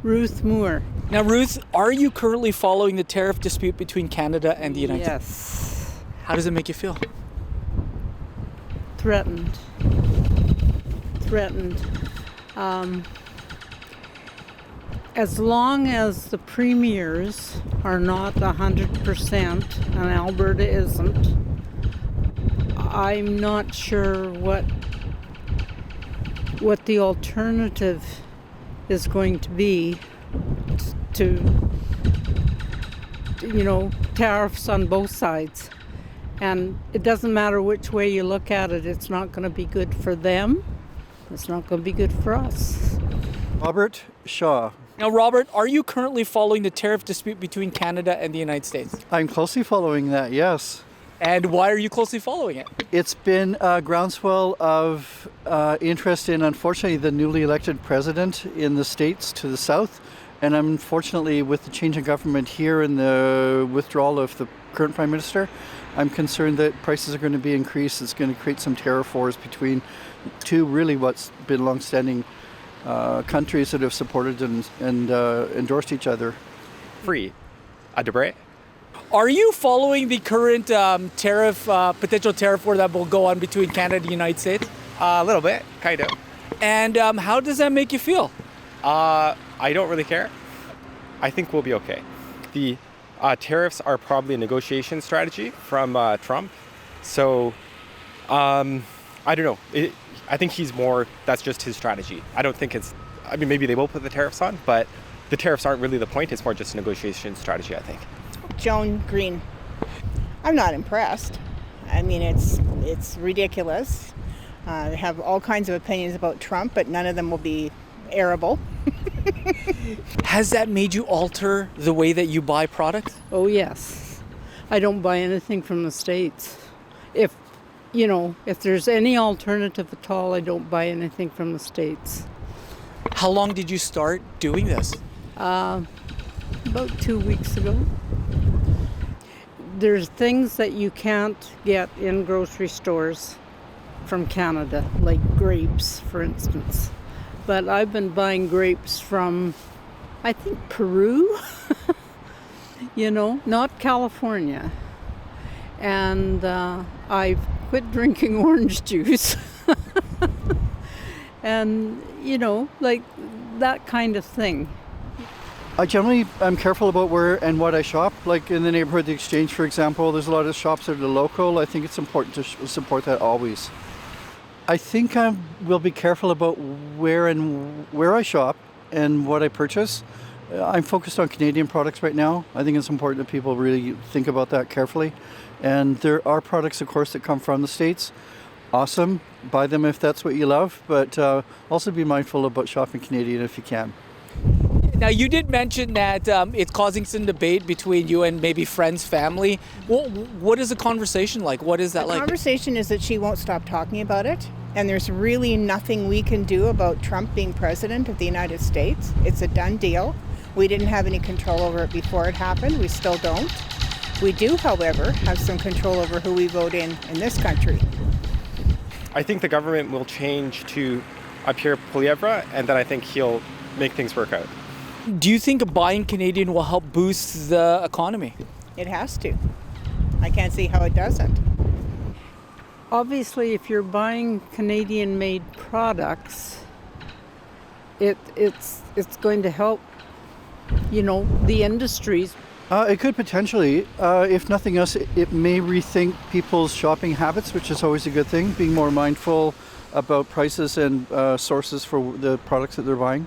Ruth Moore. Now, Ruth, are you currently following the tariff dispute between Canada and the United States? Yes. How does it make you feel? Threatened. As long as the premiers are not 100% and Alberta isn't, I'm not sure what the alternative is going to be to tariffs on both sides. And it doesn't matter which way you look at it, it's not going to be good for them. It's not going to be good for us. Robert Shaw. Now, Robert, are you currently following the tariff dispute between Canada and the United States? I'm closely following that, yes. And why are you closely following it? It's been a groundswell of interest in, unfortunately, the newly elected president in the States to the south. And unfortunately, with the change in government here and the withdrawal of the current prime minister, I'm concerned that prices are going to be increased. It's going to create some tariff wars between two really what's been long-standing countries that have supported and endorsed each other. Free. Debre. Are you following the current potential tariff war that will go on between Canada and the United States? A little bit, kind of. And how does that make you feel? I don't really care. I think we'll be okay. The tariffs are probably a negotiation strategy from Trump. So, I don't know. I think that's just his strategy. I don't think maybe they will put the tariffs on, but the tariffs aren't really the point. It's more just a negotiation strategy, I think. Joan Green. I'm not impressed. I mean, it's ridiculous. I have all kinds of opinions about Trump, but none of them will be airable. Has that made you alter the way that you buy products? Oh, yes. I don't buy anything from the States. If there's any alternative at all, I don't buy anything from the States. How long did you start doing this? About 2 weeks ago. There's things that you can't get in grocery stores from Canada, like grapes, for instance. But I've been buying grapes from, I think, Peru, not California. And I've quit drinking orange juice. And, like that kind of thing. I generally am careful about where and what I shop. Like in the neighborhood, the Exchange, for example, there's a lot of shops that are local. I think it's important to support that always. I think I will be careful about where I shop and what I purchase. I'm focused on Canadian products right now. I think it's important that people really think about that carefully. And there are products, of course, that come from the States. Awesome. Buy them if that's what you love, but also be mindful about shopping Canadian if you can. Now, you did mention that it's causing some debate between you and maybe friends, family. What is the conversation like? What is that like? The conversation is that she won't stop talking about it, and there's really nothing we can do about Trump being president of the United States. It's a done deal. We didn't have any control over it before it happened. We still don't. We do, however, have some control over who we vote in this country. I think the government will change to Pierre Poilievre, and then I think he'll make things work out. Do you think buying Canadian will help boost the economy? It has to. I can't see how it doesn't. Obviously, if you're buying Canadian-made products, it's going to help, the industries. It could potentially. If nothing else, it may rethink people's shopping habits, which is always a good thing, being more mindful about prices and sources for the products that they're buying.